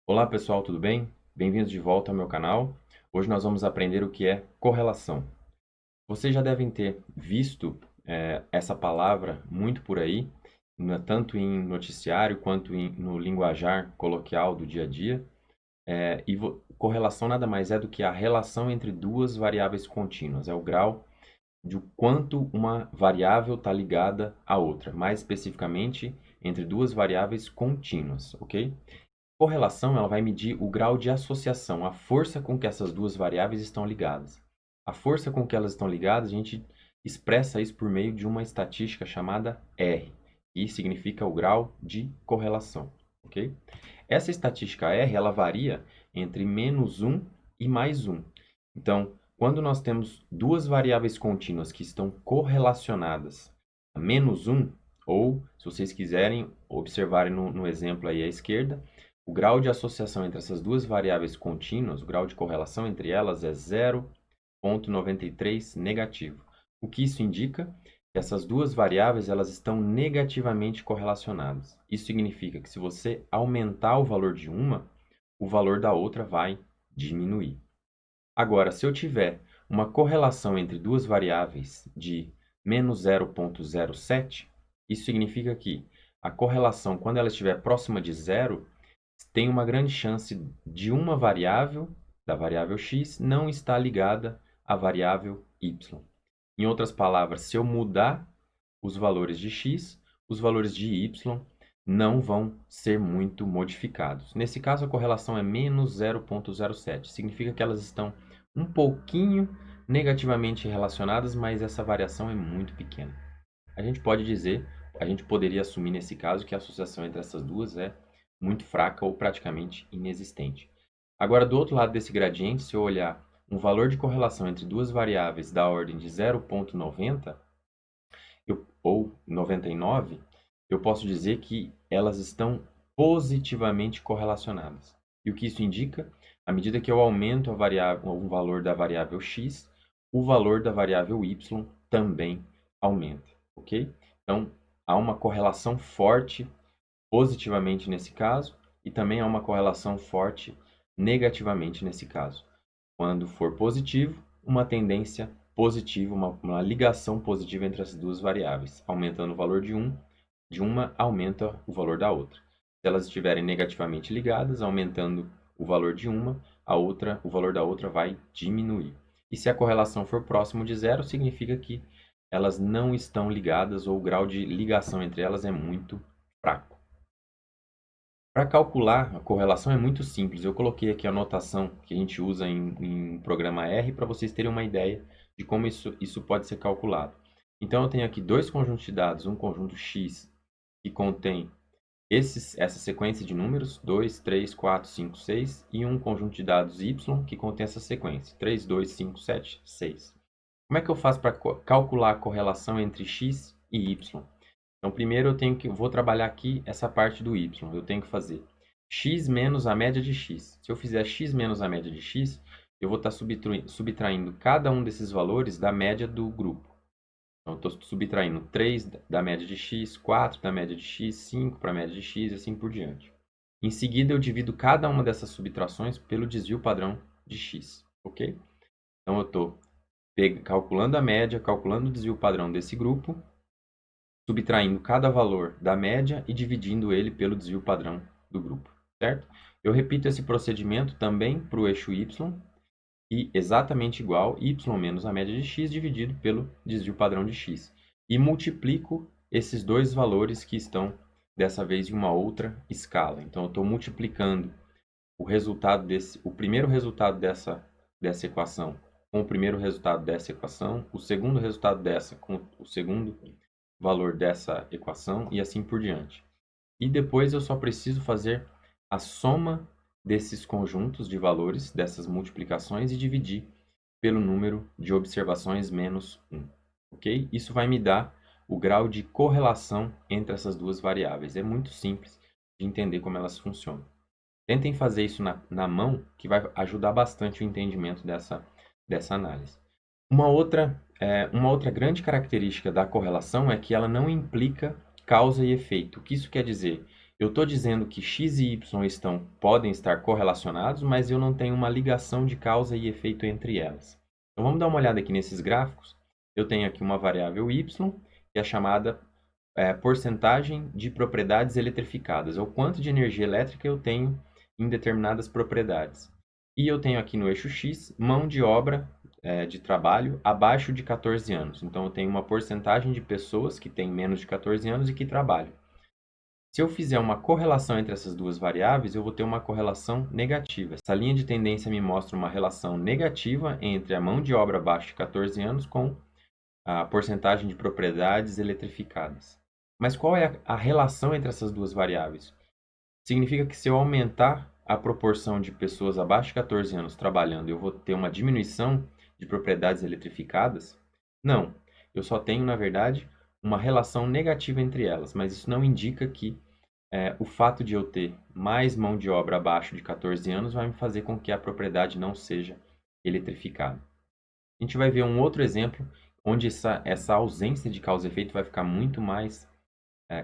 Olá pessoal, tudo bem? Bem-vindos de volta ao meu canal. Hoje nós vamos aprender o que é correlação. Vocês já devem ter visto essa palavra muito por aí, tanto em noticiário quanto no linguajar coloquial do dia a dia. Correlação nada mais é do que a relação entre duas variáveis contínuas, é o grau de quanto uma variável está ligada à outra, mais especificamente entre duas variáveis contínuas, ok? Correlação, ela vai medir o grau de associação, a força com que essas duas variáveis estão ligadas. A força com que elas estão ligadas, a gente expressa isso por meio de uma estatística chamada R, que significa o grau de correlação, ok? Essa estatística R, ela varia entre -1 e +1. Então, quando nós temos duas variáveis contínuas que estão correlacionadas a -1, ou, se vocês quiserem observarem no exemplo aí à esquerda, o grau de associação entre essas duas variáveis contínuas, o grau de correlação entre elas é 0,93 negativo. O que isso indica? Que essas duas variáveis elas estão negativamente correlacionadas. Isso significa que se você aumentar o valor de uma, o valor da outra vai diminuir. Agora, se eu tiver uma correlação entre duas variáveis de -0,07, isso significa que a correlação, quando ela estiver próxima de zero, tem uma grande chance de uma variável, da variável x, não estar ligada à variável y. Em outras palavras, se eu mudar os valores de x, os valores de y não vão ser muito modificados. Nesse caso, a correlação é -0,07. Significa que elas estão um pouquinho negativamente relacionadas, mas essa variação é muito pequena. A gente pode dizer, a gente poderia assumir nesse caso que a associação entre essas duas é muito fraca ou praticamente inexistente. Agora, do outro lado desse gradiente, se eu olhar um valor de correlação entre duas variáveis da ordem de 0,90 ou 99, eu posso dizer que elas estão positivamente correlacionadas. E o que isso indica? À medida que eu aumento o valor da variável x, o valor da variável y também aumenta, ok? Então, há uma correlação forte positivamente nesse caso e também há uma correlação forte negativamente nesse caso. Quando for positivo, uma tendência positiva, uma ligação positiva entre as duas variáveis. Aumentando o valor de uma aumenta o valor da outra. Se elas estiverem negativamente ligadas, aumentando o valor de uma, o valor da outra vai diminuir. E se a correlação for próximo de zero, significa que elas não estão ligadas ou o grau de ligação entre elas é muito fraco. Para calcular a correlação é muito simples. Eu coloquei aqui a notação que a gente usa em programa R para vocês terem uma ideia de como isso pode ser calculado. Então, eu tenho aqui dois conjuntos de dados, um conjunto X que contém essa sequência de números, 2, 3, 4, 5, 6, e um conjunto de dados Y que contém essa sequência, 3, 2, 5, 7, 6. Como é que eu faço para calcular a correlação entre X e Y? Então, primeiro vou trabalhar aqui essa parte do y. Eu tenho que fazer x menos a média de x. Se eu fizer x menos a média de x, eu vou estar subtraindo cada um desses valores da média do grupo. Então, eu estou subtraindo 3 da média de x, 4 da média de x, 5 para a média de x e assim por diante. Em seguida, eu divido cada uma dessas subtrações pelo desvio padrão de x, ok? Então, eu estou calculando a média, calculando o desvio padrão desse grupo, subtraindo cada valor da média e dividindo ele pelo desvio padrão do grupo, certo? Eu repito esse procedimento também para o eixo y e exatamente igual y menos a média de x dividido pelo desvio padrão de x. E multiplico esses dois valores que estão, dessa vez, em uma outra escala. Então, eu estou multiplicando o primeiro resultado dessa equação com o primeiro resultado dessa equação, o segundo resultado dessa com o segundo valor dessa equação e assim por diante. E depois eu só preciso fazer a soma desses conjuntos de valores, dessas multiplicações, e dividir pelo número de observações menos 1. Ok? Isso vai me dar o grau de correlação entre essas duas variáveis. É muito simples de entender como elas funcionam. Tentem fazer isso na mão, que vai ajudar bastante o entendimento dessa análise. Uma outra grande característica da correlação é que ela não implica causa e efeito. O que isso quer dizer? Eu estou dizendo que x e y podem estar correlacionados, mas eu não tenho uma ligação de causa e efeito entre elas. Então vamos dar uma olhada aqui nesses gráficos. Eu tenho aqui uma variável y, que é chamada porcentagem de propriedades eletrificadas, ou quanto de energia elétrica eu tenho em determinadas propriedades. E eu tenho aqui no eixo x, mão de obra de trabalho abaixo de 14 anos. Então eu tenho uma porcentagem de pessoas que têm menos de 14 anos e que trabalham. Se eu fizer uma correlação entre essas duas variáveis, eu vou ter uma correlação negativa. Essa linha de tendência me mostra uma relação negativa entre a mão de obra abaixo de 14 anos com a porcentagem de propriedades eletrificadas. Mas qual é a relação entre essas duas variáveis? Significa que se eu aumentar a proporção de pessoas abaixo de 14 anos trabalhando, eu vou ter uma diminuição de propriedades eletrificadas? Não. Eu só tenho, na verdade, uma relação negativa entre elas, mas isso não indica que o fato de eu ter mais mão de obra abaixo de 14 anos vai me fazer com que a propriedade não seja eletrificada. A gente vai ver um outro exemplo onde essa ausência de causa e efeito vai ficar muito mais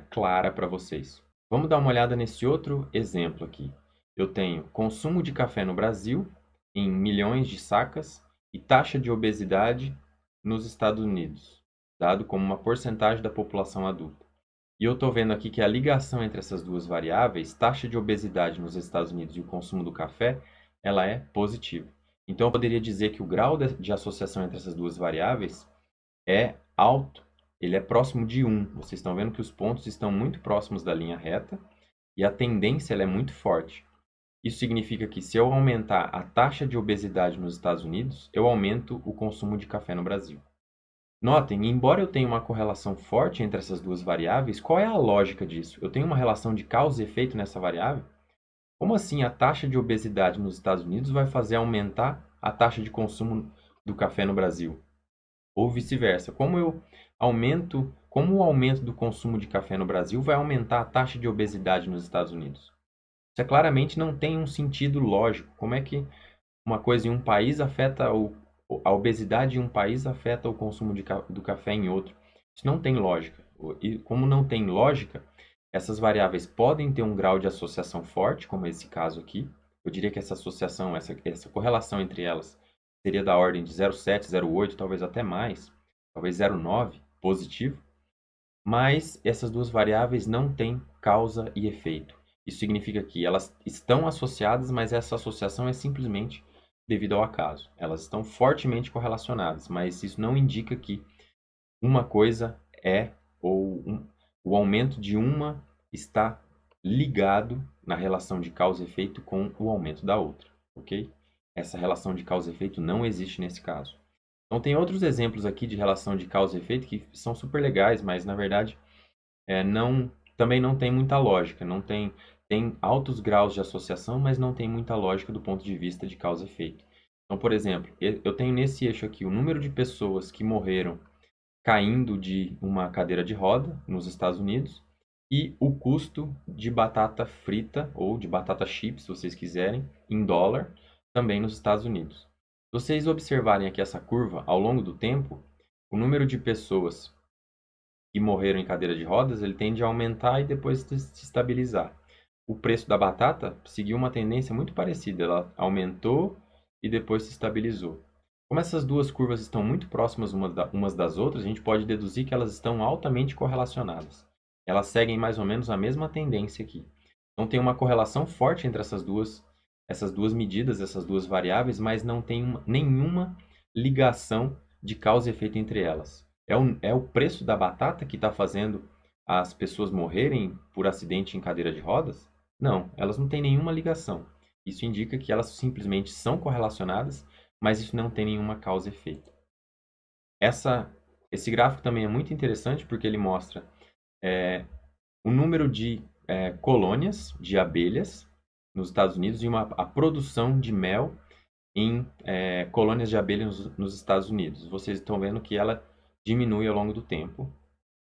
clara para vocês. Vamos dar uma olhada nesse outro exemplo aqui. Eu tenho consumo de café no Brasil em milhões de sacas e taxa de obesidade nos Estados Unidos, dado como uma porcentagem da população adulta. E eu estou vendo aqui que a ligação entre essas duas variáveis, taxa de obesidade nos Estados Unidos e o consumo do café, ela é positiva. Então, eu poderia dizer que o grau de associação entre essas duas variáveis é alto, ele é próximo de 1. Vocês estão vendo que os pontos estão muito próximos da linha reta e a tendência ela é muito forte. Isso significa que se eu aumentar a taxa de obesidade nos Estados Unidos, eu aumento o consumo de café no Brasil. Notem, embora eu tenha uma correlação forte entre essas duas variáveis, qual é a lógica disso? Eu tenho uma relação de causa e efeito nessa variável? Como assim a taxa de obesidade nos Estados Unidos vai fazer aumentar a taxa de consumo do café no Brasil? Ou vice-versa. Como o aumento do consumo de café no Brasil vai aumentar a taxa de obesidade nos Estados Unidos? Isso claramente não tem um sentido lógico. Como é que uma coisa em um país afeta a obesidade em um país afeta o consumo do café em outro? Isso não tem lógica. E como não tem lógica, essas variáveis podem ter um grau de associação forte, como esse caso aqui. Eu diria que essa associação, essa correlação entre elas seria da ordem de 0,7, 0,8, talvez até mais, talvez 0,9 positivo. Mas essas duas variáveis não têm causa e efeito. Isso significa que elas estão associadas, mas essa associação é simplesmente devido ao acaso. Elas estão fortemente correlacionadas, mas isso não indica que uma coisa o aumento de uma está ligado na relação de causa e efeito com o aumento da outra, ok? Essa relação de causa e efeito não existe nesse caso. Então, tem outros exemplos aqui de relação de causa e efeito que são super legais, mas na verdade também não tem muita lógica. Tem altos graus de associação, mas não tem muita lógica do ponto de vista de causa e efeito. Então, por exemplo, eu tenho nesse eixo aqui o número de pessoas que morreram caindo de uma cadeira de roda nos Estados Unidos e o custo de batata frita ou de batata chips, se vocês quiserem, em dólar, também nos Estados Unidos. Se vocês observarem aqui essa curva, ao longo do tempo, o número de pessoas que morreram em cadeira de rodas, ele tende a aumentar e depois se estabilizar. O preço da batata seguiu uma tendência muito parecida, ela aumentou e depois se estabilizou. Como essas duas curvas estão muito próximas umas das outras, a gente pode deduzir que elas estão altamente correlacionadas. Elas seguem mais ou menos a mesma tendência aqui. Então tem uma correlação forte entre essas duas medidas, essas duas variáveis, mas não tem nenhuma ligação de causa e efeito entre elas. É o preço da batata que está fazendo as pessoas morrerem por acidente em cadeira de rodas? Não, elas não têm nenhuma ligação. Isso indica que elas simplesmente são correlacionadas, mas isso não tem nenhuma causa e efeito. Esse gráfico também é muito interessante porque ele mostra o número de colônias de abelhas nos Estados Unidos e a produção de mel em colônias de abelhas nos Estados Unidos. Vocês estão vendo que ela diminui ao longo do tempo,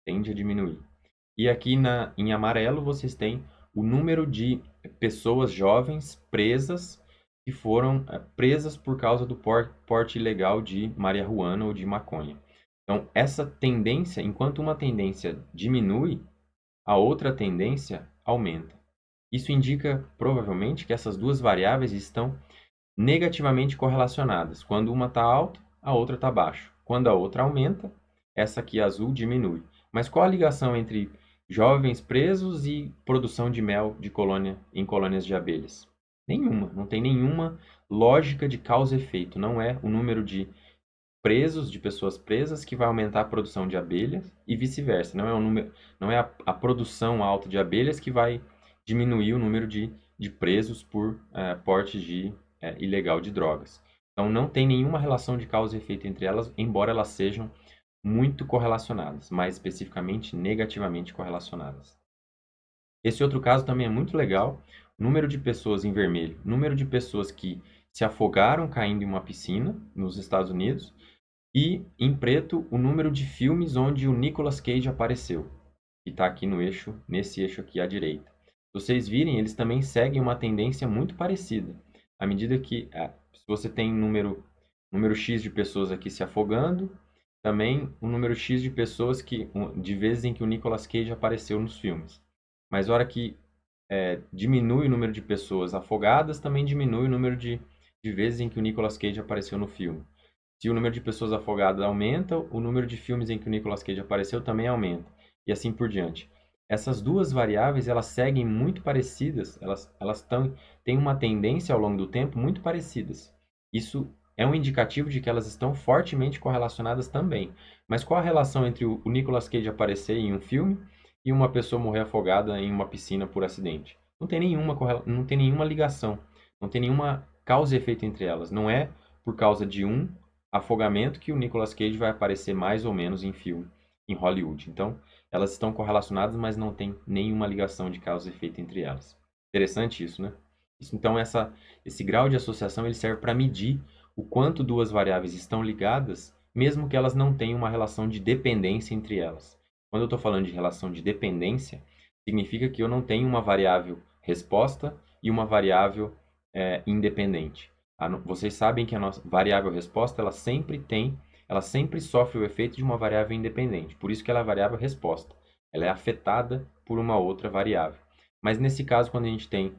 tende a diminuir. E aqui em amarelo vocês têm o número de pessoas jovens presas que foram presas por causa do porte ilegal de marihuana ou de maconha. Então, essa tendência, enquanto uma tendência diminui, a outra tendência aumenta. Isso indica, provavelmente, que essas duas variáveis estão negativamente correlacionadas. Quando uma está alta, a outra está baixa. Quando a outra aumenta, essa aqui azul diminui. Mas qual a ligação entre jovens presos e produção de mel em colônias de abelhas? Nenhuma. Não tem nenhuma lógica de causa e efeito. Não é o número de presos, de pessoas presas, que vai aumentar a produção de abelhas e vice-versa. Não é a produção alta de abelhas que vai diminuir o número de presos por porte ilegal de drogas. Então, não tem nenhuma relação de causa e efeito entre elas, embora elas sejam muito correlacionadas, mais especificamente negativamente correlacionadas. Esse outro caso também é muito legal. Número de pessoas em vermelho, número de pessoas que se afogaram caindo em uma piscina nos Estados Unidos, e em preto o número de filmes onde o Nicolas Cage apareceu, que está aqui no eixo, nesse eixo aqui à direita. Se vocês virem, eles também seguem uma tendência muito parecida. À medida que, se você tem número X de pessoas aqui se afogando, também o número X de pessoas de vezes em que o Nicolas Cage apareceu nos filmes. Mas a hora que diminui o número de pessoas afogadas, também diminui o número de vezes em que o Nicolas Cage apareceu no filme. Se o número de pessoas afogadas aumenta, o número de filmes em que o Nicolas Cage apareceu também aumenta. E assim por diante. Essas duas variáveis, elas seguem muito parecidas, elas têm uma tendência ao longo do tempo muito parecidas. Isso é um indicativo de que elas estão fortemente correlacionadas também. Mas qual a relação entre o Nicolas Cage aparecer em um filme e uma pessoa morrer afogada em uma piscina por acidente? Não tem nenhuma ligação, não tem nenhuma causa e efeito entre elas. Não é por causa de um afogamento que o Nicolas Cage vai aparecer mais ou menos em filme em Hollywood. Então, elas estão correlacionadas, mas não tem nenhuma ligação de causa e efeito entre elas. Interessante isso, né? Então, esse grau de associação ele serve para medir o quanto duas variáveis estão ligadas, mesmo que elas não tenham uma relação de dependência entre elas. Quando eu estou falando de relação de dependência, significa que eu não tenho uma variável resposta e uma variável independente. Vocês sabem que a nossa variável resposta ela sempre sofre o efeito de uma variável independente. Por isso que ela é a variável resposta. Ela é afetada por uma outra variável. Mas nesse caso, quando a gente tem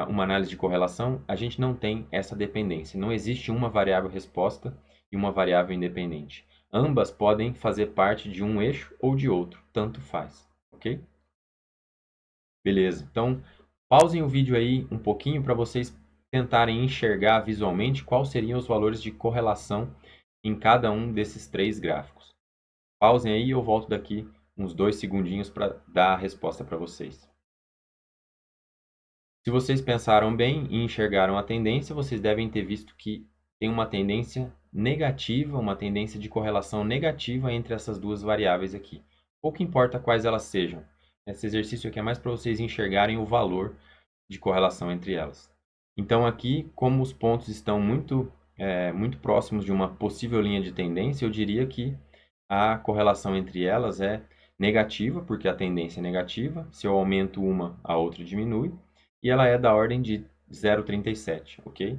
uma análise de correlação, a gente não tem essa dependência. Não existe uma variável resposta e uma variável independente. Ambas podem fazer parte de um eixo ou de outro, tanto faz, ok? Beleza, então pausem o vídeo aí um pouquinho para vocês tentarem enxergar visualmente quais seriam os valores de correlação em cada um desses três gráficos. Pausem aí e eu volto daqui uns 2 segundinhos para dar a resposta para vocês. Se vocês pensaram bem e enxergaram a tendência, vocês devem ter visto que tem uma tendência negativa, uma tendência de correlação negativa entre essas duas variáveis aqui. Pouco importa quais elas sejam. Esse exercício aqui é mais para vocês enxergarem o valor de correlação entre elas. Então aqui, como os pontos estão muito próximos de uma possível linha de tendência, eu diria que a correlação entre elas é negativa, porque a tendência é negativa. Se eu aumento uma, a outra diminui. E ela é da ordem de 0,37, ok?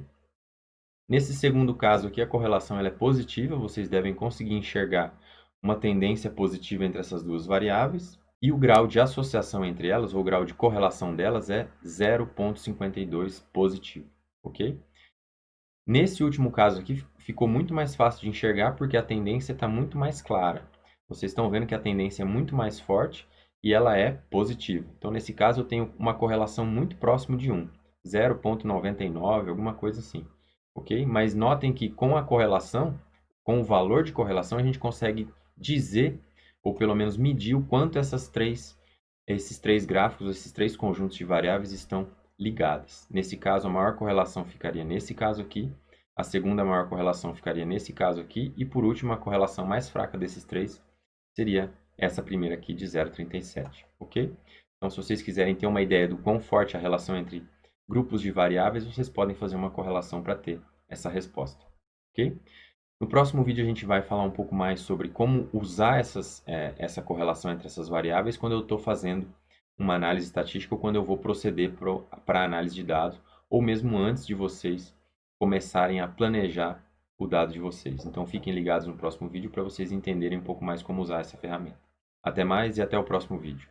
Nesse segundo caso aqui, a correlação ela é positiva. Vocês devem conseguir enxergar uma tendência positiva entre essas duas variáveis. E o grau de associação entre elas, ou o grau de correlação delas, é 0,52 positivo, ok? Nesse último caso aqui, ficou muito mais fácil de enxergar porque a tendência está muito mais clara. Vocês estão vendo que a tendência é muito mais forte e ela é positiva. Então, nesse caso, eu tenho uma correlação muito próxima de 1, 0,99, alguma coisa assim, ok? Mas notem que com a correlação, com o valor de correlação, a gente consegue dizer, ou pelo menos medir o quanto esses três gráficos, esses três conjuntos de variáveis estão ligadas. Nesse caso, a maior correlação ficaria nesse caso aqui, a segunda maior correlação ficaria nesse caso aqui, e por último, a correlação mais fraca desses três seria essa primeira aqui de 0,37, ok? Então, se vocês quiserem ter uma ideia do quão forte a relação entre grupos de variáveis, vocês podem fazer uma correlação para ter essa resposta, ok? No próximo vídeo a gente vai falar um pouco mais sobre como usar essa correlação entre essas variáveis quando eu estou fazendo uma análise estatística ou quando eu vou proceder para a análise de dados, ou mesmo antes de vocês começarem a planejar o dado de vocês. Então fiquem ligados no próximo vídeo para vocês entenderem um pouco mais como usar essa ferramenta. Até mais e até o próximo vídeo.